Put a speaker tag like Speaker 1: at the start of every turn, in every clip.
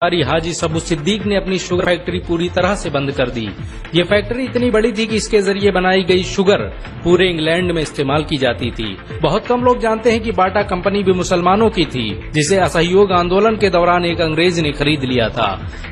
Speaker 1: हाजी सबू सिद्दीक ने अपनी शुगर फैक्ट्री पूरी तरह से बंद कर दी। ये फैक्ट्री इतनी बड़ी थी कि इसके जरिए बनाई गई शुगर पूरे इंग्लैंड में इस्तेमाल की जाती थी। बहुत कम लोग जानते हैं कि बाटा कंपनी भी मुसलमानों की थी, जिसे असहयोग आंदोलन के दौरान एक अंग्रेज ने खरीद लिया था।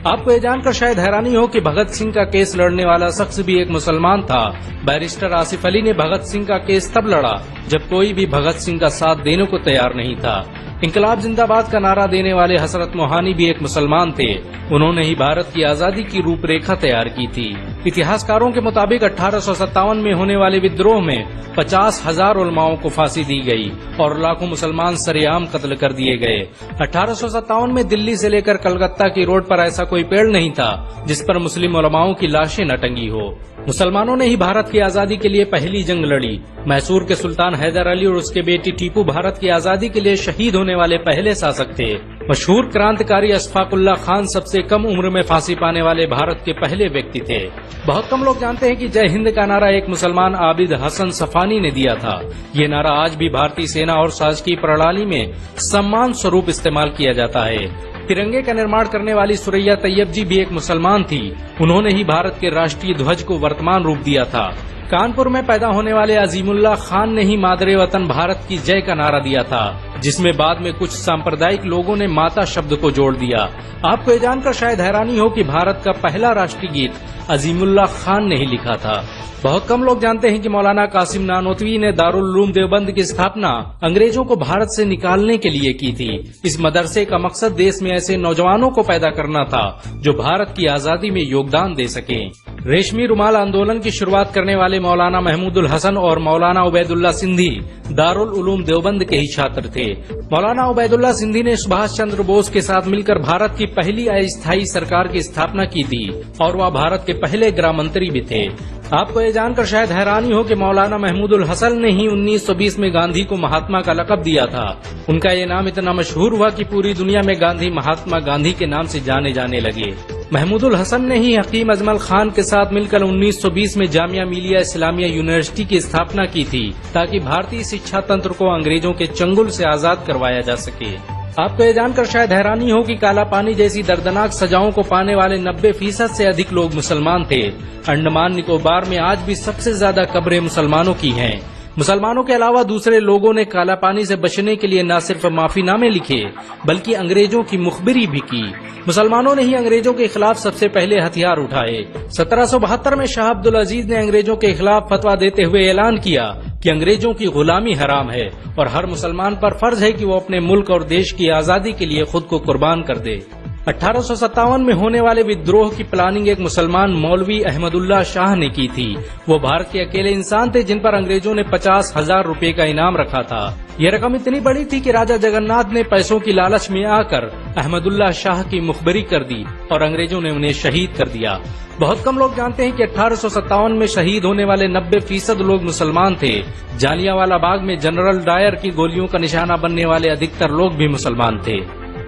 Speaker 1: आपको ये जानकर शायद हैरानी हो कि भगत सिंह का केस लड़ने वाला शख्स भी एक मुसलमान था। बैरिस्टर आसिफ अली ने भगत सिंह का केस तब लड़ा जब कोई भी भगत सिंह का साथ देने को तैयार नहीं था। इंकलाब जिंदाबाद का नारा देने वाले हसरत मोहानी भी एक मुसलमान थे। उन्होंने ही भारत की आजादी की रूपरेखा तैयार की थी। इतिहासकारों के मुताबिक 1857 में होने वाले विद्रोह में 50,000 उलमाओं को फांसी दी गई और लाखों मुसलमान सरेआम कत्ल कर दिए गए। 1857 में दिल्ली से लेकर कलकत्ता की रोड पर ऐसा कोई पेड़ नहीं था जिस पर मुस्लिम उलमाओं की लाशें न टंगी हो। मुसलमानों ने ही भारत की आजादी के लिए पहली जंग लड़ी। मैसूर के सुल्तान हैदर अली और उसके बेटी टीपू भारत की आजादी के लिए शहीद होने वाले पहले शासक थे। मशहूर क्रांतिकारी अशफाकुल्ला खान सबसे कम उम्र में फांसी पाने वाले भारत के पहले व्यक्ति थे। बहुत कम लोग जानते हैं कि जय हिंद का नारा एक मुसलमान आबिद हसन सफानी ने दिया था। ये नारा आज भी भारतीय सेना और शासकीय प्रणाली में सम्मान स्वरूप इस्तेमाल किया जाता है। तिरंगे का निर्माण करने वाली सुरैया तैयब जी भी एक मुसलमान थी। उन्होंने ही भारत के राष्ट्रीय ध्वज को वर्तमान रूप दिया था। कानपुर में पैदा होने वाले अजीमुल्ला खान ने ही मादरे वतन भारत की जय का नारा दिया था, जिसमें बाद में कुछ सांप्रदायिक लोगों ने माता शब्द को जोड़ दिया। आपको ये जानकर शायद हैरानी हो कि भारत का पहला राष्ट्रीय गीत अजीमुल्ला खान ने ही लिखा था। बहुत कम लोग जानते हैं कि मौलाना कासिम नानोतवी ने दारुल उलूम देवबंद की स्थापना अंग्रेजों को भारत से निकालने के लिए की थी। इस मदरसे का मकसद देश में ऐसे नौजवानों को पैदा करना था जो भारत की आजादी में योगदान दे सकें। रेशमी रुमाल आंदोलन की शुरुआत करने वाले मौलाना महमूदुल हसन और मौलाना उबैदुल्ला सिंधी दारुल उलूम देवबंद के ही छात्र थे। मौलाना उबैदुल्ला सिंधी ने सुभाष चंद्र बोस के साथ मिलकर भारत की पहली अस्थायी सरकार की स्थापना की थी और वह भारत के पहले गृह मंत्री भी थे। आपको ये जानकर शायद हैरानी हो कि मौलाना महमूदुल हसन ने ही 1920 में गांधी को महात्मा का लक़ब दिया था। उनका ये नाम इतना मशहूर हुआ कि पूरी दुनिया में गांधी महात्मा गांधी के नाम से जाने जाने लगे। महमूदुल हसन ने ही हकीम अजमल खान के साथ मिलकर 1920 में जामिया मिलिया इस्लामिया यूनिवर्सिटी की स्थापना की थी, ताकि भारतीय शिक्षा तंत्र को अंग्रेजों के चंगुल से आजाद करवाया जा सके। आपको ये जानकर शायद हैरानी हो कि काला पानी जैसी दर्दनाक सजाओं को पाने वाले 90% से अधिक लोग मुसलमान थे। अंडमान निकोबार में आज भी सबसे ज्यादा कब्रें मुसलमानों की हैं। मुसलमानों के अलावा दूसरे लोगों ने काला पानी से बचने के लिए न सिर्फ माफीनामे लिखे बल्कि अंग्रेजों की मुखबिरी भी की। मुसलमानों ने ही अंग्रेजों के खिलाफ सबसे पहले हथियार उठाए। 1772 में शाह अब्दुल अजीज ने अंग्रेजों के खिलाफ फतवा देते हुए ऐलान किया कि अंग्रेजों की गुलामी हराम है और हर मुसलमान पर फर्ज है कि वो अपने मुल्क और देश की आजादी के लिए खुद को कुर्बान कर दे। 1857 में होने वाले विद्रोह की प्लानिंग एक मुसलमान मौलवी अहमदुल्ला शाह ने की थी। वो भारत के अकेले इंसान थे जिन पर अंग्रेजों ने 50,000 रुपए का इनाम रखा था। यह रकम इतनी बड़ी थी कि राजा जगन्नाथ ने पैसों की लालच में आकर अहमदुल्ला शाह की मुखबिरी कर दी और अंग्रेजों ने उन्हें शहीद कर दिया। बहुत कम लोग जानते हैं कि 1857 में शहीद होने वाले 90% लोग मुसलमान थे। जालियांवाला बाग में जनरल डायर की गोलियों का निशाना बनने वाले अधिकतर लोग भी मुसलमान थे।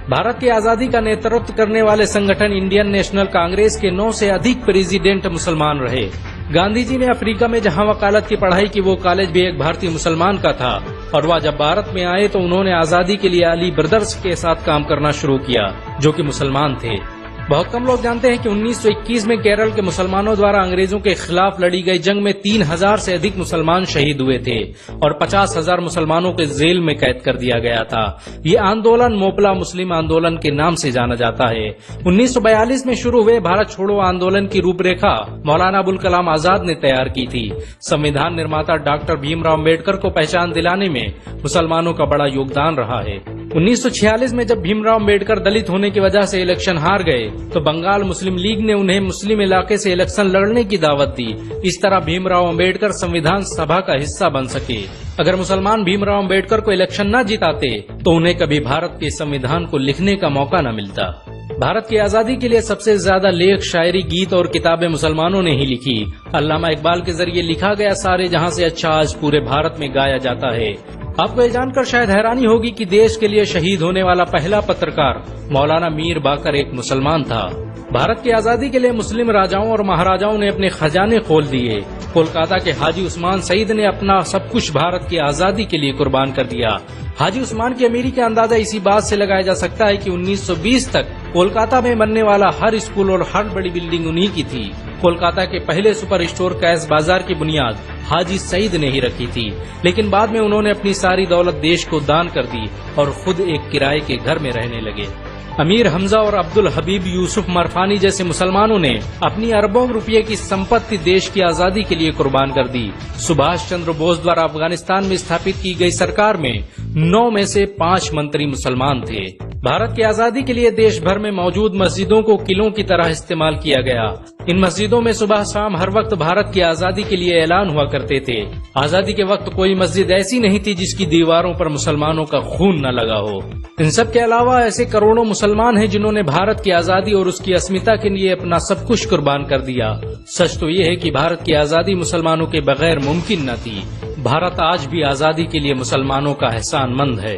Speaker 1: भारत की आजादी का नेतृत्व करने वाले संगठन इंडियन नेशनल कांग्रेस के 9 से अधिक प्रेसिडेंट मुसलमान रहे। गांधी जी ने अफ्रीका में जहां वकालत की पढ़ाई की, वो कॉलेज भी एक भारतीय मुसलमान का था और वह जब भारत में आए तो उन्होंने आजादी के लिए अली ब्रदर्स के साथ काम करना शुरू किया, जो कि मुसलमान थे। बहुत कम लोग जानते हैं कि 1921 में केरल के मुसलमानों द्वारा अंग्रेजों के खिलाफ लड़ी गई जंग में 3,000 से अधिक मुसलमान शहीद हुए थे और 50,000 मुसलमानों को जेल में कैद कर दिया गया था। ये आंदोलन मोपला मुस्लिम आंदोलन के नाम से जाना जाता है। 1942 में शुरू हुए भारत छोड़ो आंदोलन की रूपरेखा मौलाना अबुल कलाम आजाद ने तैयार की थी। संविधान निर्माता डॉक्टर भीमराव अम्बेडकर को पहचान दिलाने में मुसलमानों का बड़ा योगदान रहा है। 1946 में जब भीमराव अम्बेडकर दलित होने की वजह से इलेक्शन हार गए तो बंगाल मुस्लिम लीग ने उन्हें मुस्लिम इलाके से इलेक्शन लड़ने की दावत दी। इस तरह भीमराव अम्बेडकर संविधान सभा का हिस्सा बन सके। अगर मुसलमान भीमराव अम्बेडकर को इलेक्शन न जिताते तो उन्हें कभी भारत के संविधान को लिखने का मौका न मिलता। भारत की आजादी के लिए सबसे ज्यादा लेख, शायरी, गीत और किताबें मुसलमानों ने ही लिखी। अल्लामा इकबाल के जरिए लिखा गया सारे जहां से अच्छा आज पूरे भारत में गाया जाता है। आपको ये जानकर शायद हैरानी होगी कि देश के लिए शहीद होने वाला पहला पत्रकार मौलाना मीर बाकर एक मुसलमान था। भारत की आजादी के लिए मुस्लिम राजाओं और महाराजाओं ने अपने खजाने खोल दिए। कोलकाता के हाजी उस्मान सईद ने अपना सब कुछ भारत की आजादी के लिए कुर्बान कर दिया। हाजी उस्मान की अमीरी का अंदाजा इसी बात से लगाया जा सकता है कि 1920 तक कोलकाता में बनने वाला हर स्कूल और हर बड़ी बिल्डिंग उन्हीं की थी। कोलकाता के पहले सुपर स्टोर कैश बाजार की बुनियाद हाजी सईद ने ही रखी थी, लेकिन बाद में उन्होंने अपनी सारी दौलत देश को दान कर दी और खुद एक किराए के घर में रहने लगे। अमीर हमजा और अब्दुल हबीब यूसुफ मरफानी जैसे मुसलमानों ने अपनी अरबों रुपये की संपत्ति देश की आजादी के लिए कुर्बान कर दी। सुभाष चंद्र बोस द्वारा अफगानिस्तान में स्थापित की गई सरकार में 9 में से 5 मंत्री मुसलमान थे। भारत की आजादी के लिए देश भर में मौजूद मस्जिदों को किलों की तरह इस्तेमाल किया गया। इन मस्जिदों में सुबह शाम हर वक्त भारत की आजादी के लिए ऐलान हुआ करते थे। आजादी के वक्त कोई मस्जिद ऐसी नहीं थी जिसकी दीवारों पर मुसलमानों का खून न लगा हो। इन सब के अलावा ऐसे करोड़ों मुसलमान हैं जिन्होंने भारत की आजादी और उसकी अस्मिता के लिए अपना सब कुछ कुर्बान कर दिया। सच तो ये है कि भारत की आजादी मुसलमानों के बगैर मुमकिन न थी। भारत आज भी आजादी के लिए मुसलमानों का एहसानमंद है।